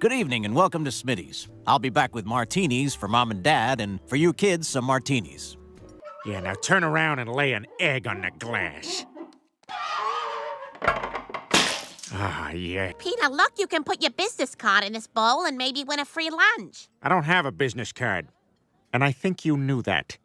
Good evening and welcome to Smitty's. I'll be back with martinis for Mom and Dad, and for you kids, some martinis. Yeah, now turn around and lay an egg on the glass. Ah, yeah. Peter, look, you can put your business card in this bowl and maybe win a free lunch. I don't have a business card. And I think you knew that.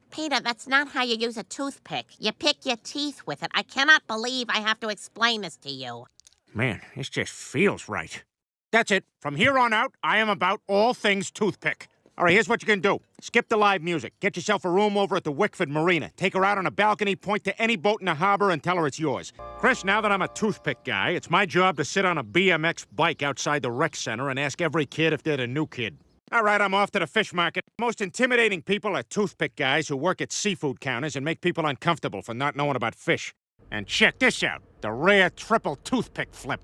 Peter, that's not how you use a toothpick. You pick your teeth with it. I cannot believe I have to explain this to you. Man, this just feels right. That's it. From here on out, I am about all things toothpick. All right, here's what you can do. Skip the live music. Get yourself a room over at the Wickford Marina. Take her out on a balcony, point to any boat in the harbor, and tell her it's yours. Chris, now that I'm a toothpick guy, it's my job to sit on a BMX bike outside the rec center and ask every kid if they're the new kid. All right, I'm off to the fish market. Most intimidating people are toothpick guys who work at seafood counters and make people uncomfortable for not knowing about fish. And check this out, the rare triple toothpick flip.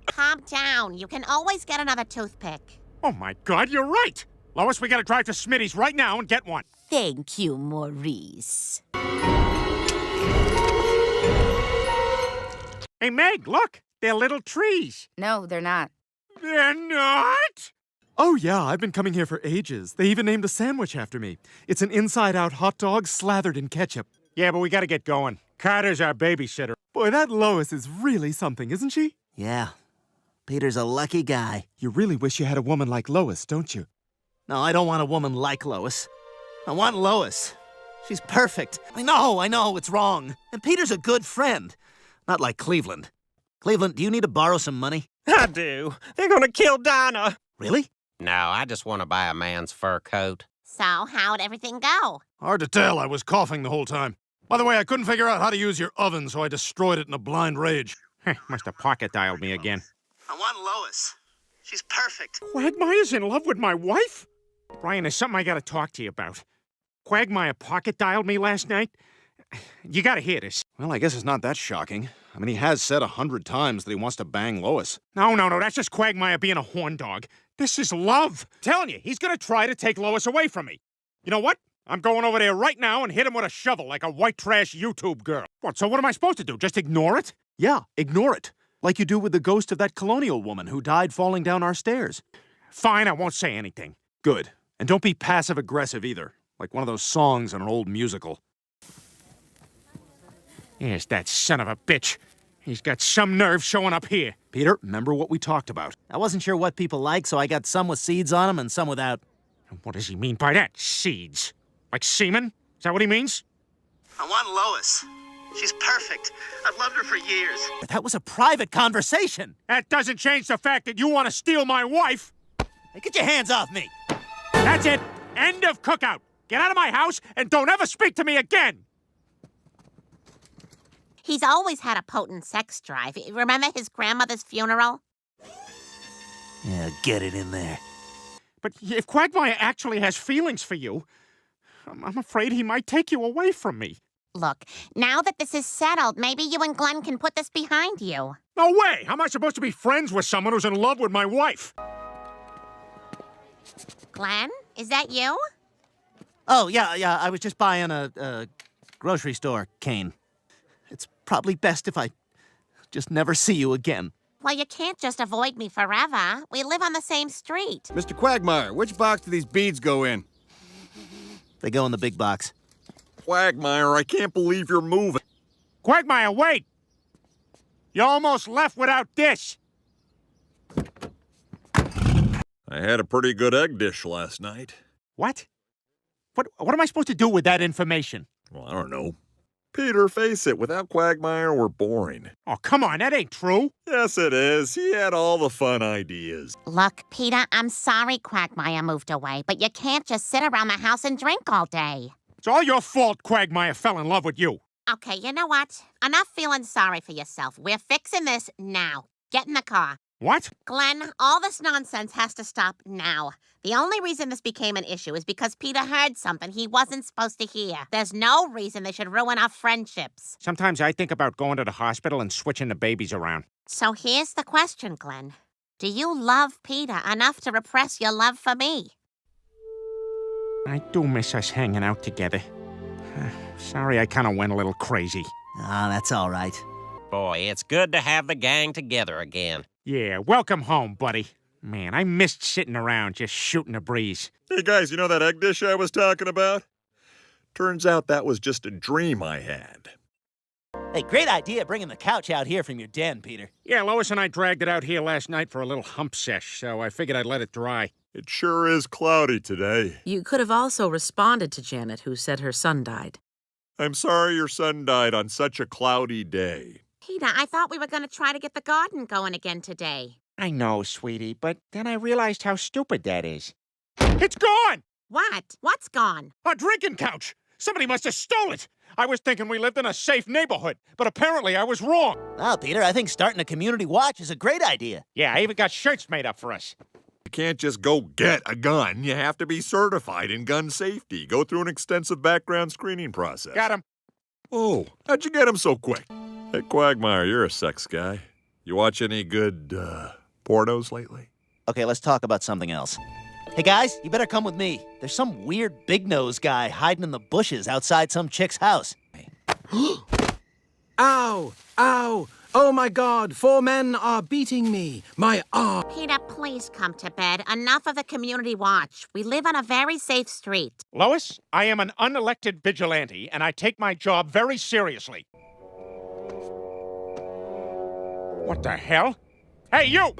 Calm down. You can always get another toothpick. Oh my God, you're right! Lois, we gotta drive to Smitty's right now and get one. Thank you, Maurice. Hey, Meg, look! They're little trees. No, they're not. They're not? Oh, yeah, I've been coming here for ages. They even named a sandwich after me. It's an inside-out hot dog slathered in ketchup. Yeah, but we gotta get going. Carter's our babysitter. Boy, that Lois is really something, isn't she? Yeah. Peter's a lucky guy. You really wish you had a woman like Lois, don't you? No, I don't want a woman like Lois. I want Lois. She's perfect. I know, it's wrong. And Peter's a good friend. Not like Cleveland. Cleveland, do you need to borrow some money? I do. They're gonna kill Dinah. Really? No, I just want to buy a man's fur coat. So, how'd everything go? Hard to tell. I was coughing the whole time. By the way, I couldn't figure out how to use your oven, so I destroyed it in a blind rage. Must have pocket dialed me again. I want Lois. She's perfect. Quagmire's in love with my wife? Brian, there's something I gotta talk to you about. Quagmire pocket dialed me last night. You gotta hear this. Well, I guess it's not that shocking. I mean, he has said 100 times that he wants to bang Lois. No, that's just Quagmire being a horn dog. This is love. I'm telling you, he's gonna try to take Lois away from me. You know what? I'm going over there right now and hit him with a shovel like a white trash YouTube girl. What, so what am I supposed to do? Just ignore it? Yeah, ignore it. Like you do with the ghost of that colonial woman who died falling down our stairs. Fine, I won't say anything. Good. And don't be passive-aggressive either. Like one of those songs in an old musical. Here's that son of a bitch. He's got some nerve showing up here. Peter, remember what we talked about. I wasn't sure what people like, so I got some with seeds on them and some without. What does he mean by that? Seeds? Like semen? Is that what he means? I want Lois. She's perfect. I've loved her for years. But that was a private conversation. That doesn't change the fact that you want to steal my wife. Hey, get your hands off me. That's it. End of cookout. Get out of my house and don't ever speak to me again. He's always had a potent sex drive. Remember his grandmother's funeral? Yeah, get it in there. But if Quagmire actually has feelings for you, I'm afraid he might take you away from me. Look, now that this is settled, maybe you and Glenn can put this behind you. No way! How am I supposed to be friends with someone who's in love with my wife? Glenn, is that you? Oh, yeah, I was just buying a grocery store cane. It's probably best if I just never see you again. Well, you can't just avoid me forever. We live on the same street. Mr. Quagmire, which box do these beads go in? They go in the big box. Quagmire, I can't believe you're moving. Quagmire, wait! You almost left without this. I had a pretty good egg dish last night. What? What am I supposed to do with that information? Well, I don't know. Peter, face it, without Quagmire, we're boring. Oh, come on, that ain't true. Yes, it is. He had all the fun ideas. Look, Peter, I'm sorry Quagmire moved away, but you can't just sit around the house and drink all day. It's all your fault Quagmire fell in love with you. Okay, you know what? Enough feeling sorry for yourself. We're fixing this now. Get in the car. What? Glenn, all this nonsense has to stop now. The only reason this became an issue is because Peter heard something he wasn't supposed to hear. There's no reason they should ruin our friendships. Sometimes I think about going to the hospital and switching the babies around. So here's the question, Glenn. Do you love Peter enough to repress your love for me? I do miss us hanging out together. Sorry I kind of went a little crazy. Ah, that's all right. boy. It's good to have the gang together again. Yeah, welcome home, buddy. Man, I missed sitting around just shooting the breeze. Hey guys, you know that egg dish I was talking about? Turns out that was just a dream I had. Hey, great idea bringing the couch out here from your den, Peter. Yeah, Lois and I dragged it out here last night for a little hump sesh, so I figured I'd let it dry. It sure is cloudy today. You could have also responded to Janet, who said her son died. I'm sorry your son died on such a cloudy day. Peter, I thought we were going to try to get the garden going again today. I know, sweetie, but then I realized how stupid that is. It's gone! What? What's gone? Our drinking couch! Somebody must have stole it! I was thinking we lived in a safe neighborhood, but apparently I was wrong. Well, Peter, I think starting a community watch is a great idea. Yeah, I even got shirts made up for us. You can't just go get a gun. You have to be certified in gun safety. Go through an extensive background screening process. Got him. Oh, how'd you get him so quick? Hey, Quagmire, you're a sex guy. You watch any good, pornos lately? Okay, let's talk about something else. Hey, guys, you better come with me. There's some weird big-nose guy hiding in the bushes outside some chick's house. Ow! Ow! Oh, my God! 4 men are beating me. My arm. Peter, please come to bed. Enough of the community watch. We live on a very safe street. Lois, I am an unelected vigilante, and I take my job very seriously. What the hell? Hey, you!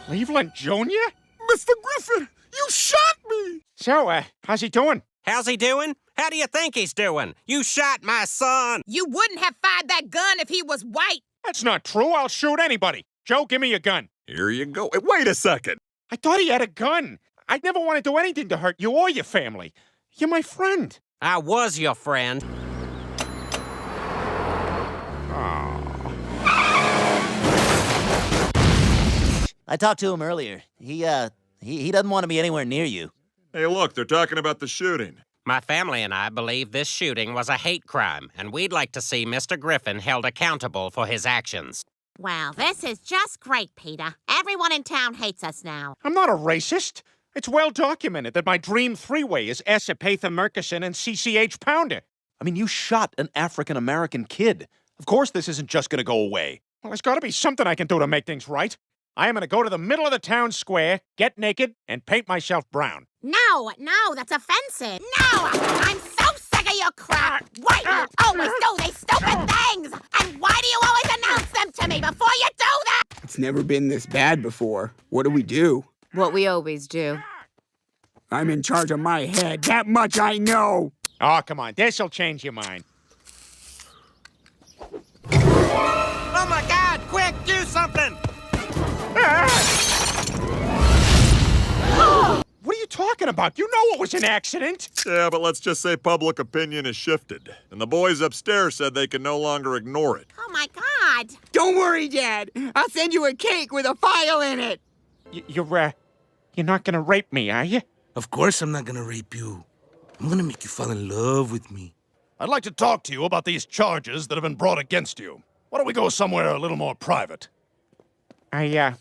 Cleveland Jr.? Mr. Griffin, you shot me! So, how's he doing? How's he doing? How do you think he's doing? You shot my son. You wouldn't have fired that gun if he was white. That's not true. I'll shoot anybody. Joe, give me your gun. Here you go. Hey, wait a second. I thought he had a gun. I'd never want to do anything to hurt you or your family. You're my friend. I was your friend. I talked to him earlier. He doesn't want to be anywhere near you. Hey, look, they're talking about the shooting. My family and I believe this shooting was a hate crime, and we'd like to see Mr. Griffin held accountable for his actions. Well, this is just great, Peter. Everyone in town hates us now. I'm not a racist. It's well documented that my dream three-way is Esapatha Murkison and CCH Pounder. I mean, you shot an African-American kid. Of course this isn't just gonna go away. Well, there's got to be something I can do to make things right. I am going to go to the middle of the town square, get naked, and paint myself brown. No, that's offensive. No, I'm so sick of your crap. Why do you always do these stupid things? And why do you always announce them to me before you do that? It's never been this bad before. What do we do? What we always do. I'm in charge of my head. That much I know. Oh, come on. This'll change your mind. Oh, my God! Quick, do something! What are you talking about? You know it was an accident. Yeah, but let's just say public opinion has shifted. And the boys upstairs said they can no longer ignore it. Oh, my God. Don't worry, Dad. I'll send you a cake with a file in it. You're not gonna rape me, are you? Of course I'm not gonna rape you. I'm gonna make you fall in love with me. I'd like to talk to you about these charges that have been brought against you. Why don't we go somewhere a little more private? I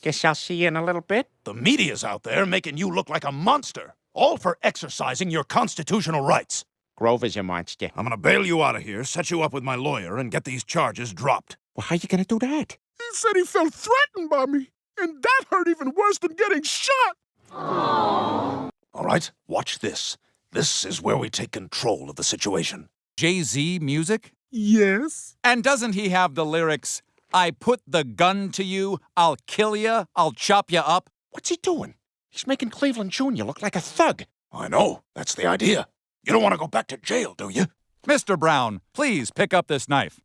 guess I'll see you in a little bit. The media's out there making you look like a monster, all for exercising your constitutional rights. Grover's a monster. I'm gonna bail you out of here, set you up with my lawyer, and get these charges dropped. Well, how you gonna do that? He said he felt threatened by me, and that hurt even worse than getting shot. Aww. All right, watch this. This is where we take control of the situation. Jay-Z music? Yes. And doesn't he have the lyrics, I put the gun to you, I'll kill you, I'll chop you up? What's he doing? He's making Cleveland Jr. look like a thug. I know. That's the idea. You don't want to go back to jail, do you? Mr. Brown, please pick up this knife.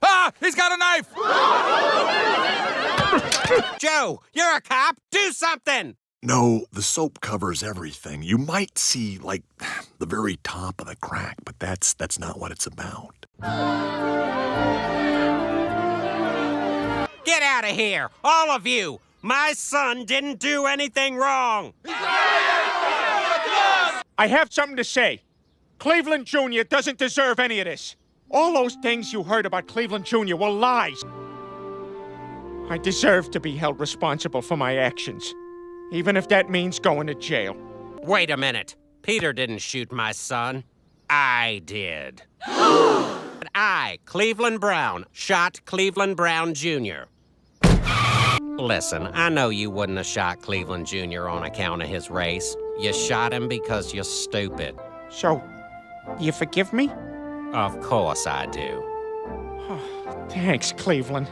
Ah! He's got a knife! Joe, you're a cop. Do something! No, the soap covers everything. You might see, like, the very top of the crack, but that's not what it's about. Get out of here, all of you! My son didn't do anything wrong! I have something to say. Cleveland Jr. doesn't deserve any of this. All those things you heard about Cleveland Jr. were lies. I deserve to be held responsible for my actions, even if that means going to jail. Wait a minute. Peter didn't shoot my son. I did. I, Cleveland Brown, shot Cleveland Brown Jr. Listen, I know you wouldn't have shot Cleveland Jr. on account of his race. You shot him because you're stupid. So, you forgive me? Of course I do. Thanks, Cleveland.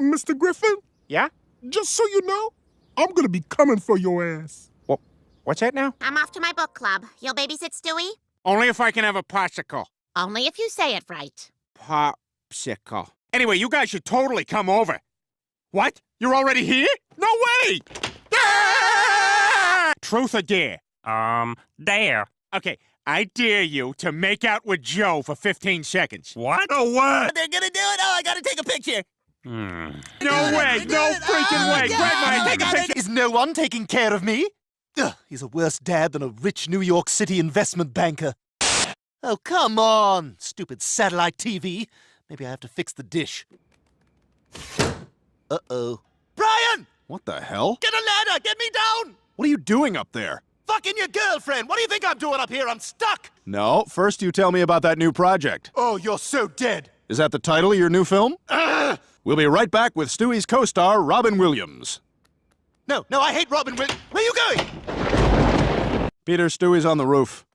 Mr. Griffin? Yeah? Just so you know, I'm gonna be coming for your ass. What's that now? I'm off to my book club. You'll babysit Stewie? Only if I can have a popsicle. Only if you say it right. Popsicle. Anyway, you guys should totally come over. What? You're already here? No way! Ah! Truth or dare? Dare. Okay, I dare you to make out with Joe for 15 seconds. What? Oh, what? They're gonna do it? Oh, I gotta take a picture. No way! No freaking way! Grandma, take a picture! Is no one taking care of me? Ugh, he's a worse dad than a rich New York City investment banker. Oh, come on, stupid satellite TV. Maybe I have to fix the dish. Uh-oh. Brian! What the hell? Get a ladder! Get me down! What are you doing up there? Fucking your girlfriend! What do you think I'm doing up here? I'm stuck! No, first you tell me about that new project. Oh, you're so dead. Is that the title of your new film? We'll be right back with Stewie's co-star, Robin Williams. No, I hate Robin Williams. Where are you going? Peter, Stewie's on the roof.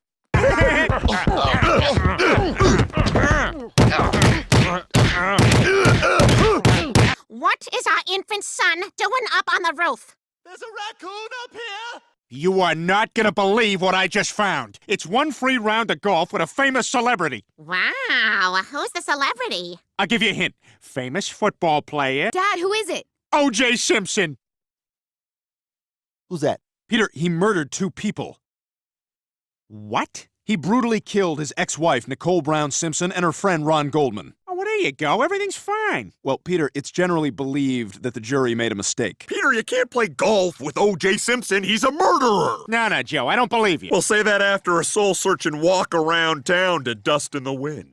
What is our infant son doing up on the roof? There's a raccoon up here! You are not gonna believe what I just found. It's one free round of golf with a famous celebrity. Wow, who's the celebrity? I'll give you a hint. Famous football player. Dad, who is it? O.J. Simpson. Who's that? Peter, he murdered 2 people. What? He brutally killed his ex-wife, Nicole Brown Simpson, and her friend, Ron Goldman. Oh, well, there you go. Everything's fine. Well, Peter, it's generally believed that the jury made a mistake. Peter, you can't play golf with O.J. Simpson. He's a murderer. No, Joe, I don't believe you. We'll say that after a soul-searching walk around town to dust in the wind.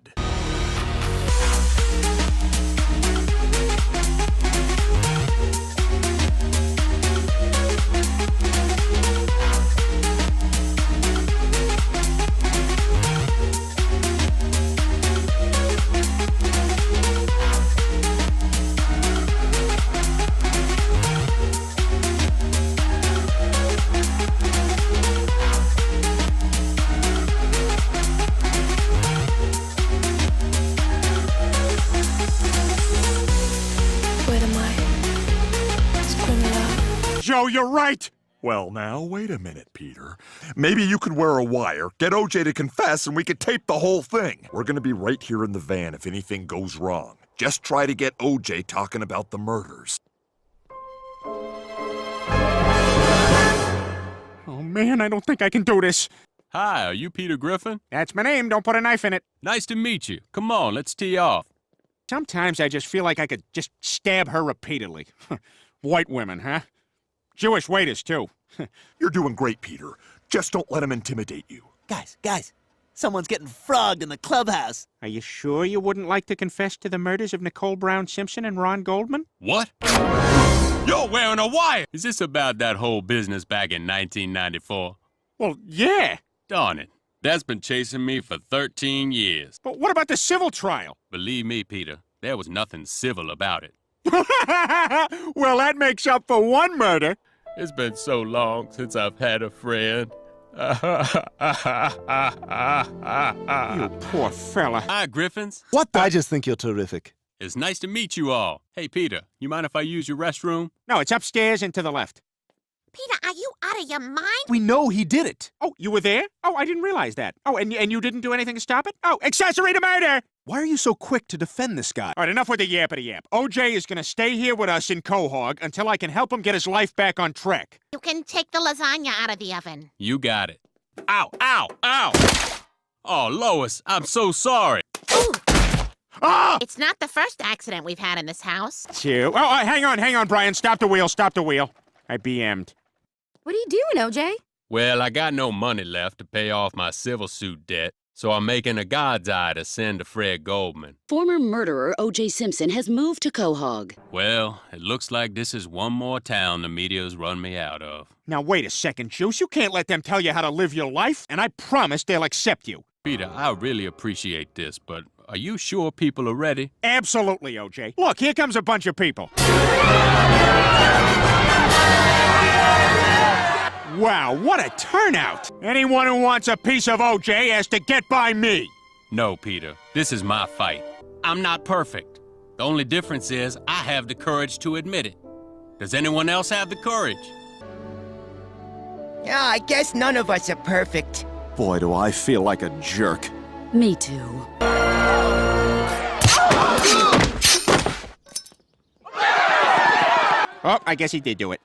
Joe, you're right. Well, now, wait a minute, Peter. Maybe you could wear a wire, get O.J. to confess, and we could tape the whole thing. We're gonna be right here in the van if anything goes wrong. Just try to get O.J. talking about the murders. Oh, man, I don't think I can do this. Hi, are you Peter Griffin? That's my name. Don't put a knife in it. Nice to meet you. Come on, let's tee off. Sometimes I just feel like I could just stab her repeatedly. White women, huh? Jewish waiters, too. You're doing great, Peter. Just don't let him intimidate you. Guys, someone's getting frogged in the clubhouse. Are you sure you wouldn't like to confess to the murders of Nicole Brown Simpson and Ron Goldman? What? You're wearing a wire! Is this about that whole business back in 1994? Well, yeah. Darn it. That's been chasing me for 13 years. But what about the civil trial? Believe me, Peter, there was nothing civil about it. Well, that makes up for one murder. It's been so long since I've had a friend. You poor fella. Hi, Griffins. What the? I just think you're terrific. It's nice to meet you all. Hey, Peter, you mind if I use your restroom? No, it's upstairs and to the left. Peter, are you out of your mind? We know he did it. Oh, you were there? Oh, I didn't realize that. Oh, and you didn't do anything to stop it? Oh, accessory to murder! Why are you so quick to defend this guy? All right, enough with the yappity-yap. O.J. is gonna stay here with us in Quahog until I can help him get his life back on track. You can take the lasagna out of the oven. You got it. Ow, ow, ow! Oh, Lois, I'm so sorry. Ooh. Ah! It's not the first accident we've had in this house. Two. Oh, hang on, Brian. Stop the wheel. I BM'd. What are you doing, OJ? Well, I got no money left to pay off my civil suit debt, so I'm making a God's eye to send to Fred Goldman. Former murderer O.J. Simpson has moved to Quahog. Well, it looks like this is one more town the media's run me out of. Now, wait a second, Juice. You can't let them tell you how to live your life, and I promise they'll accept you. Peter, I really appreciate this, but are you sure people are ready? Absolutely, OJ. Look, here comes a bunch of people. Wow, what a turnout! Anyone who wants a piece of OJ has to get by me. No, Peter. This is my fight. I'm not perfect. The only difference is I have the courage to admit it. Does anyone else have the courage? Yeah, I guess none of us are perfect. Boy, do I feel like a jerk. Me too. Oh, I guess he did do it.